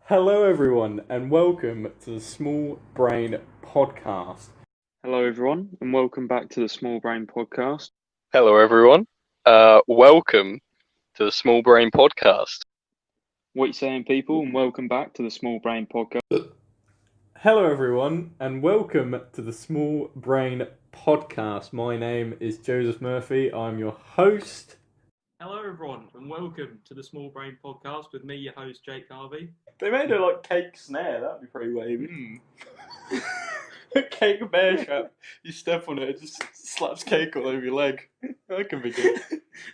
Hello, everyone, and welcome to the Small Brain Podcast. Hello, everyone, and welcome back to the Small Brain Podcast. Hello, everyone. Welcome to the Small Brain Podcast. What you saying, people? And welcome back to the Small Brain Podcast. Hello, everyone, and welcome to the Small Brain Podcast. My name is Joseph Murphy. I'm your host. Hello, everyone, and welcome to the Small Brain Podcast with me, your host, Jake Harvey. They made a cake snare. That'd be pretty wavy. A cake bear trap. You step on it, it just slaps cake all over your leg. That can be good.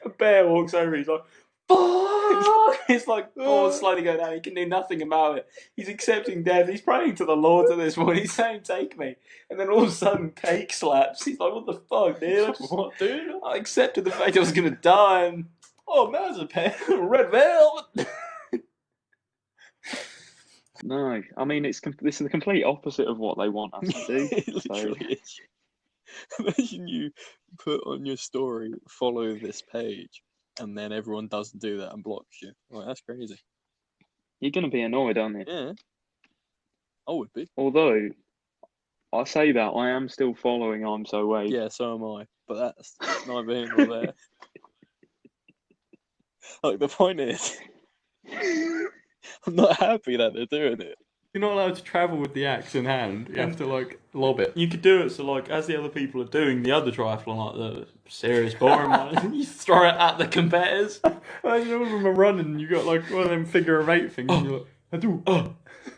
A bear walks over. He's like, "Fuck!" It's like, oh, slowly going down. He can do nothing about it. He's accepting death. He's praying to the Lord at this point. He's saying, "Take me." And then all of a sudden, cake slaps. He's like, "What the fuck, dude? What, dude? I accepted the fact I was gonna die." And oh, man, there's a pair red velvet. No, I mean, this is the complete opposite of what they want us to do. It literally is. Imagine you put on your story, follow this page, and then everyone doesn't do that and blocks you. Like, that's crazy. You're going to be annoyed, aren't you? Yeah. I would be. Although, I say that, I am still following I'm So Wade. Yeah, so am I. But that's neither here nor there. Like, the point is, I'm not happy that they're doing it. You're not allowed to travel with the axe in hand. You have to lob it. You could do it so, as the other people are doing the other triathlon, like the serious boring one, you throw it at the competitors. Imagine all of them are running and you got one of them figure of eight things and you're like, I do.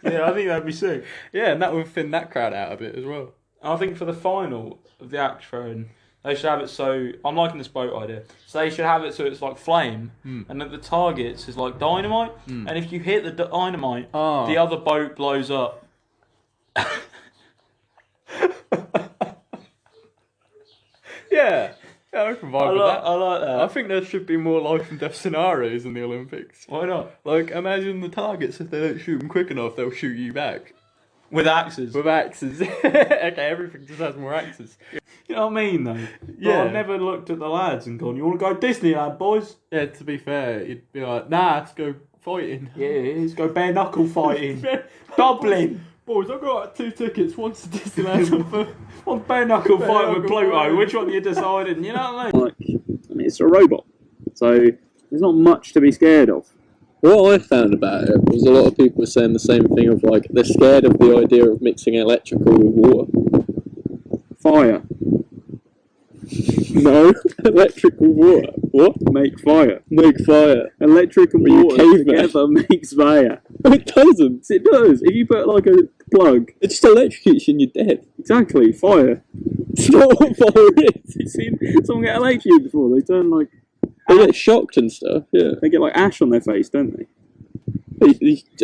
Yeah, I think that'd be sick. Yeah, and that would thin that crowd out a bit as well. I think for the final of the axe throwing, they should have it so, I'm liking this boat idea, so they should have it so it's like flame, and that the targets is like dynamite, and if you hit the dynamite, the other boat blows up. Yeah, I can vibe with that. I like that. I think there should be more life and death scenarios in the Olympics. Why not? Imagine the targets, if they don't shoot them quick enough, they'll shoot you back. With axes. With axes. Okay, everything just has more axes. You know what I mean, though? Yeah. I've never looked at the lads and gone, you want to go Disneyland, boys? Yeah, to be fair, you'd be like, nah, let's go fighting. Yeah, let's go bare knuckle fighting. Dublin! Boys, I've got 2 tickets, one's to Disneyland. One bare knuckle Bare fight with knuckle Pluto. fight. Which one are you deciding? You know what I mean? I mean, it's a robot, so there's not much to be scared of. What I found about it was a lot of people were saying the same thing of they're scared of the idea of mixing electrical with water. Fire. No, electrical water. What? Make fire. Make fire. Electric and Were you water caveman? together makes fire. It doesn't. It does. If you put a plug. It just electrocutes you and you're dead. Exactly, fire. It's not what fire is. You've seen someone get electrocuted before. They turn They get shocked and stuff, yeah. they get ash on their face, don't they? Are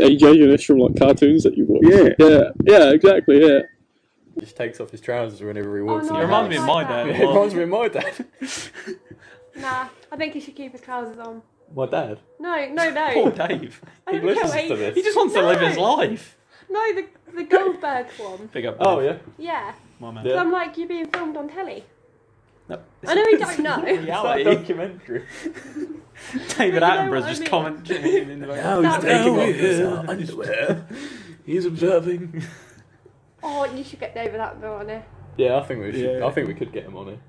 you judging this from cartoons that you watch? Yeah. Yeah, exactly, yeah. He just takes off his trousers whenever he walks no, in. It reminds me of my dad. dad. It reminds me of my dad. Nah, I think he should keep his trousers on. My dad? No. Poor Dave. I He don't know listens why to this. He just wants to live his No. life. No, the Goldberg one. Pick up. Oh, Dave. yeah? Yeah. My man. Yeah. So I'm like, you're being filmed on telly. No. I know you don't know. It's that Reality. documentary. David But you know Attenborough's what I just mean. commenting in the Now he's taking off his underwear. He's observing. Oh, you should get David Attenborough on here. Yeah, I think we should. Yeah. I think we could get him on it.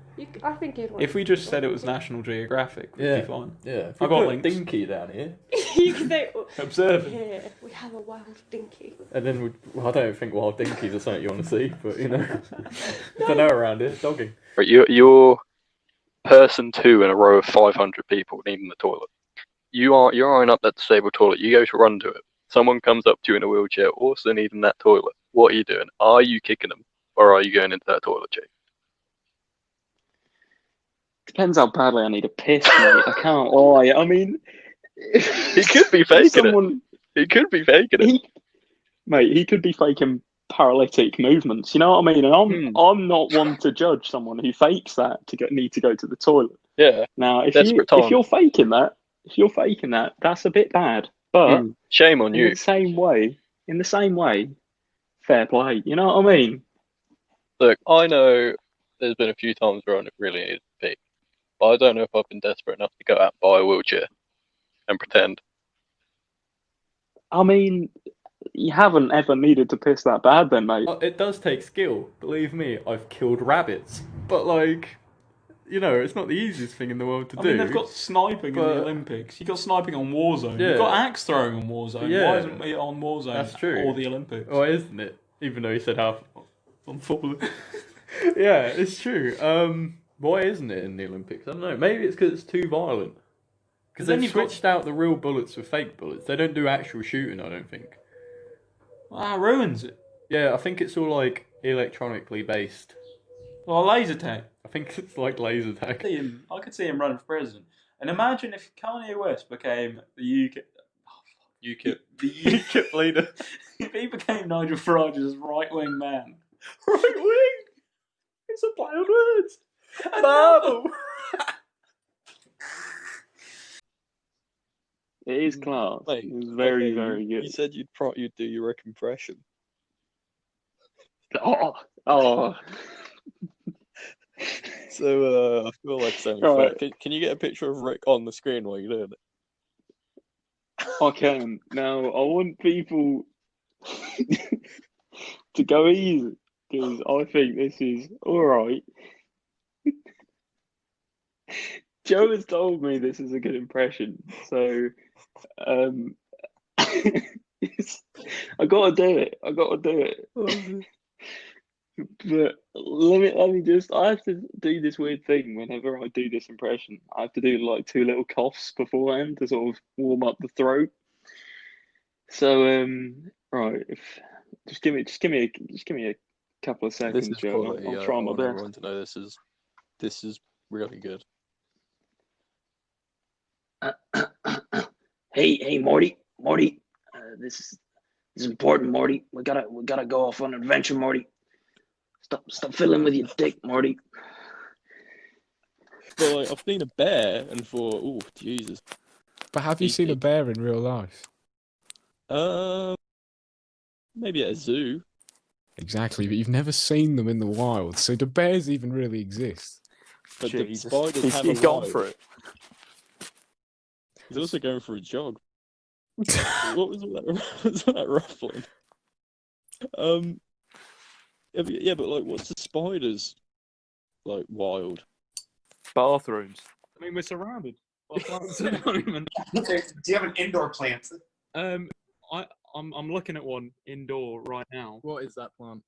I think he'd want If we just said it was National Geographic, we'd Yeah. be fine. Yeah. If I we got put links. Dinky down here, you can say, Observing. here, we have a wild dinky. and then I don't think wild dinkies are something you want to see, but I don't know around here. Dogging. Right, you're person 2 in a row of 500 people needing the toilet. You're eyeing up that disabled toilet. You go to run to it. Someone comes up to you in a wheelchair, also needing that toilet. What are you doing? Are you kicking them, or are you going into that toilet, Jake? Depends how badly I need a piss, mate. I can't lie. I mean, He could be faking someone, it. He could be faking it. He could be faking paralytic movements. You know what I mean? And I'm not one to judge someone who fakes that to need to go to the toilet. Yeah. Now, if Desperate times. you're faking that, that's a bit bad. But Shame on you. in the same way, fair play. You know what I mean? Look, I know there's been a few times where I really needed to pee, but I don't know if I've been desperate enough to go out and buy a wheelchair and pretend. I mean, you haven't ever needed to piss that bad, then, mate. It does take skill. Believe me, I've killed rabbits. But, like, you know, it's not the easiest thing in the world to do. I mean, they've got sniping in the Olympics. You've got sniping on Warzone. Yeah. You've got axe throwing on Warzone. Yeah. Why isn't it on Warzone That's true. or the Olympics? Why isn't it? Even though he said half on football. Yeah, it's true. Why isn't it in the Olympics? I don't know. Maybe it's because it's too violent. Because then they've you've got- switched out the real bullets for fake bullets. They don't do actual shooting, I don't think. Well, that ruins it. Yeah, I think it's all like electronically based. Well, laser tag. I think it's like laser tag. I could see him running for president. And imagine if Kanye West became the UK... UKIP. The UKIP leader. If he became Nigel Farage's right-wing man. Right wing! It's a play on words! Marvel! It is class. Mate, It was very, okay, very You good. said you'd do your Rick impression. Oh. So I feel like saying, Right. can you get a picture of Rick on the screen while you're doing it? I can. Now, I want people to go easy, because I think this is alright. Joe has told me this is a good impression, so I gotta do it. But let me just. I have to do this weird thing whenever I do this impression. I have to do like 2 little coughs beforehand to sort of warm up the throat. So right, just give me a couple of This seconds, is Joe. quality. I'll I try my want best. everyone to know this is really good. Hey, Morty, this is important, Morty. We gotta go off on an adventure, Morty. Stop fiddling with your dick, Morty. But like, I've seen a bear and thought, oh Jesus. But have you seen a bear in real life? Maybe at a zoo. Exactly, but you've never seen them in the wild. So do bears even really exist? But Jesus. the spiders have He's a gone life. for it. He's also going for a jog. What was all that? Was that ruffling? Yeah, but like, what's the spiders like wild? Bathrooms. I mean, we're surrounded by plants at the moment. Do you have an indoor plant? I'm looking at one indoor right now. What is that plant?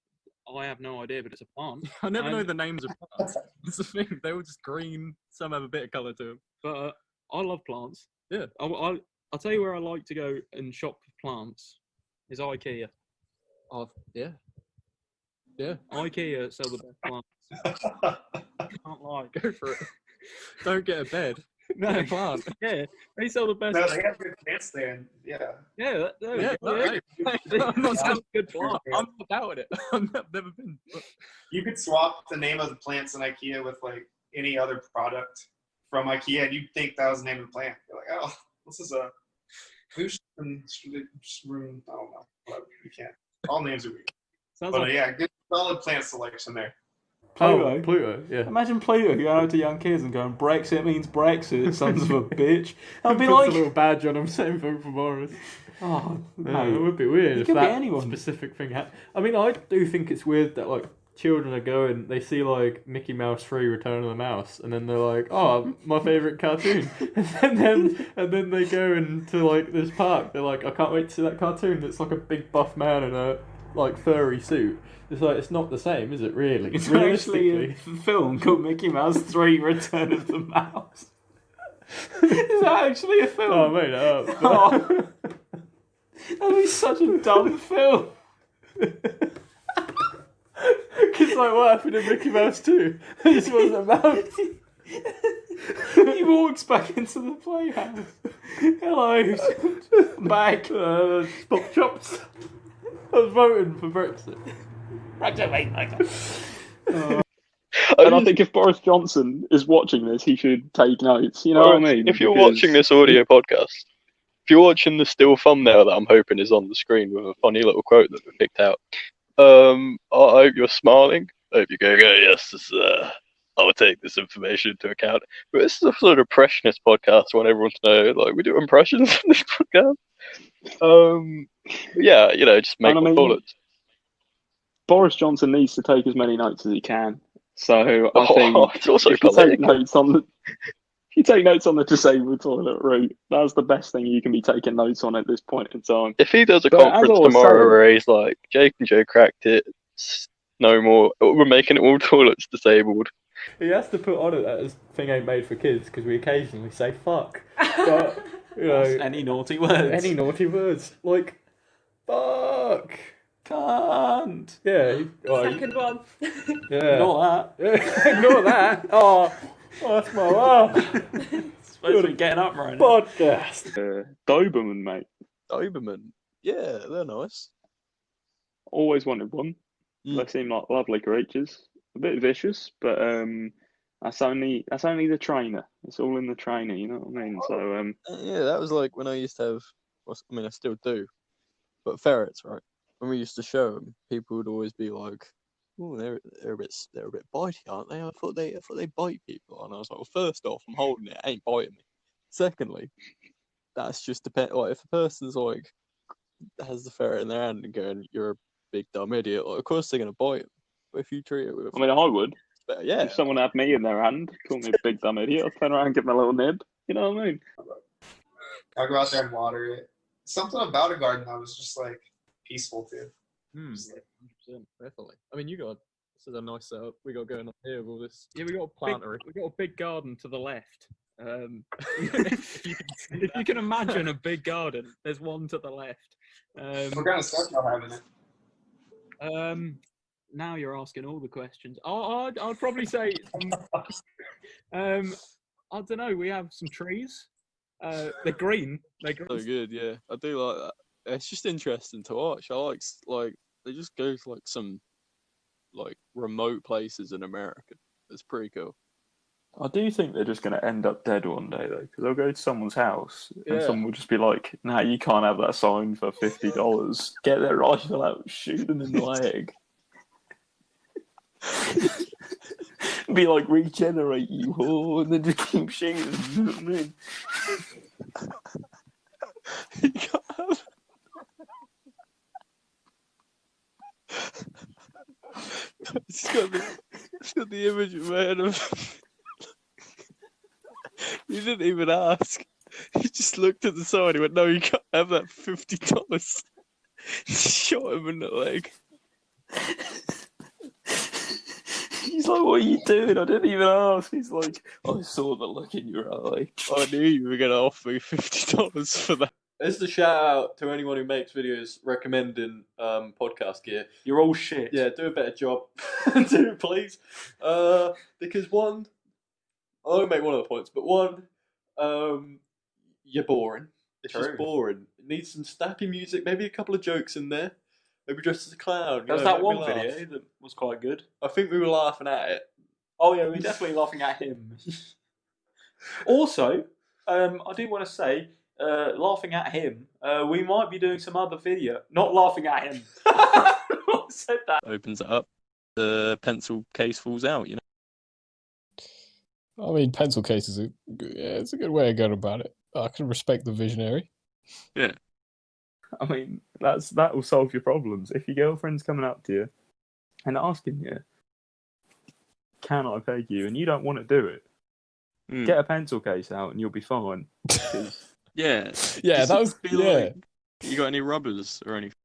I have no idea, but it's a plant. I never know And- the names of plants. That's the thing. They're all just green. Some have a bit of colour to them. But I love plants. Yeah. I'll tell you where I like to go and shop for plants is IKEA. Yeah. Yeah. IKEA sell the best plants. Can't lie. Go for it. Don't get a bed. No, Get a plant. yeah, they sell the best. No, they have good plants there. And, yeah. Yeah, Yeah, I'm not saying good plant. I'm not doubting it. I've never been. You could swap the name of the plants in IKEA with like any other product from IKEA, and you'd think that was the name of the plant. You're like, oh, this is a room. I don't know. Whatever. You can't. All names are weird. Sounds But like yeah, good solid plant selection there. Pluto. Pluto, yeah. Imagine Pluto going out to young kids and going, Brexit means Brexit, sons of a bitch. I'll be Puts like, a little badge on him saying vote for Boris. oh, Yeah, it mate. would be weird It if could be that anyone. specific thing happened. I mean, I do think it's weird that like children are going, they see like Mickey Mouse 3 Return of the Mouse, and then they're like, oh, my favourite cartoon. and then they go into like this park, they're like, I can't wait to see that cartoon. It's like a big buff man in a like furry suit. It's like, it's not the same, is it really? It's actually Realistically. a film called Mickey Mouse 3 Return of the Mouse. Is that actually a film? Oh, I made it up. Oh. That'd be such a dumb film. Because like, what happened in Mickey Mouse 2? He just wasn't a mouse. He walks back into the playhouse. Hello. Back. Spot chops. I was voting for Brexit. Brexit, mate. And I think if Boris Johnson is watching this, he should take notes. You know what I mean? If you're Because- watching this audio podcast, if you're watching the still thumbnail that I'm hoping is on the screen with a funny little quote that we picked out, I hope you're smiling. I hope you're going, oh, yes, I will take this information into account. But this is a sort of impressionist podcast. I want everyone to know, like, we do impressions on this podcast. Yeah, just make And I more mean, toilets. Boris Johnson needs to take as many notes as he can. So I Oh, think it's also if you take political. notes on the if you take notes on the disabled toilet route, that's the best thing you can be taking notes on at this point in time. If he does a But as I conference was tomorrow saying, where he's like, Jake and Joe cracked it, no more, we're making all toilets disabled. He has to put on it that this thing ain't made for kids because we occasionally say fuck. But, Any naughty words. Any naughty words. Like, fuck. Can't. Yeah. Second one. Yeah. Ignore that. Ignore that. Oh, that's my laugh. Supposed to be getting up right now. Podcast. Doberman, mate. Doberman. Yeah, they're nice. Always wanted one. They seem like lovely creatures. A bit vicious, but that's only the trainer. It's all in the trainer, you know what I mean? So Yeah, that was like when I used to have, I still do, but ferrets, right? When we used to show them, people would always be like, "Oh, they're a bit bitey, aren't they? I thought they bite people." And I was like, "Well, first off, I'm holding it, it ain't biting me. Secondly, that's just depend. Like, if a person's like has the ferret in their hand and going, 'You're a big dumb idiot,' like, of course they're gonna bite it. But if you treat it with, I mean, I would. yeah, If someone had me in their hand, call me a big dumb idiot, I'd turn around and give them a little nib. You know what I mean? I'll go out there and water it. Something about a garden that was just like peaceful too. Just like, 100%, definitely. I mean, this is a nice setup we got going on here with all this. Yeah, we got a planter. We got a big garden to the left. If you can imagine a big garden, there's one to the left. what kind of stuff y'all have in it? Now you're asking all the questions. I'd probably say, I don't know. We have some trees. They're green. They're green. So good, yeah. I do like that. It's just interesting to watch. I like they just go to like some like remote places in America. It's pretty cool. I do think they're just going to end up dead one day, though, because they'll go to someone's house and Yeah. someone will just be like, "Nah, you can't have that sign for $50. Get their rifle out, shoot them in the leg." Be like, "Regenerate, you whore," and then just keep shooting. You know what I mean? You can't have- it's got the image in my head of. You didn't even ask. He just looked at the sign. He went, "No, you can't have that $50." Shot him in the leg. He's like, "What are you doing?" I didn't even ask. He's like, "I saw the look in your eye." I knew you were going to offer me $50 for that. This is a shout out to anyone who makes videos recommending podcast gear. You're all shit. Yeah, do a better job. Do it, please. Because one, I won't make one of the points, but one, you're boring. It's True. just boring. It needs some snappy music, maybe a couple of jokes in there. Maybe dressed as a clown. There was that one video that was quite good. I think we were laughing at it. Oh yeah, we're definitely laughing at him. Also, I do want to say, laughing at him, we might be doing some other video. Not laughing at him. I said that. Opens it up. The pencil case falls out, you know. I mean, pencil cases are it's a good way of going about it. I can respect the visionary. Yeah. I mean, that will solve your problems. If your girlfriend's coming up to you and asking you, "Can I peg you?" and you don't want to do it, get a pencil case out and you'll be fine. Yeah. Yeah, Just that was feel yeah. like you got any rubbers or anything?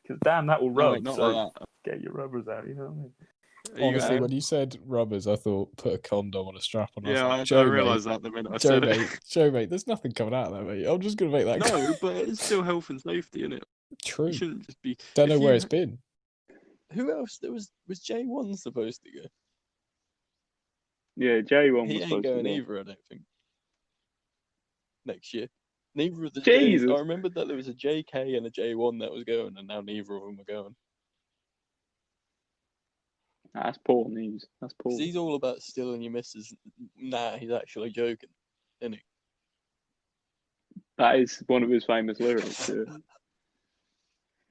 Because damn, that will No, rub. wait, not so like that. get your rubbers out. You know what I mean? Honestly, when you said rubbers, I thought put a condom on a strap on. Yeah, I Joe, realised that the minute I Joe, said mate, it. Joe, mate, there's nothing coming out of that, mate. I'm just gonna make that. No, but it's still health and safety, isn't it? True. You shouldn't just be. Don't know if where you- it's been. Who else? There was J1 supposed to go? Yeah, J1 He was ain't supposed to going go. either, I don't think. Next year. Neither of the Jesus. J's. I remember that there was a JK and a J1 that was going, and now neither of them are going. That's poor news. That's poor. 'Cause he's all about stealing your missus. Nah, he's actually joking, isn't he? That is one of his famous lyrics. Yeah.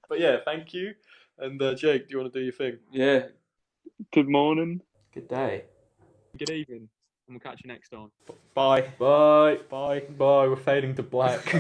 But yeah, thank you. And Jake, do you want to do your thing? Yeah. Good morning. Good day. Good evening, and we'll catch you next time. Bye. Bye. Bye. Bye. We're fading to black.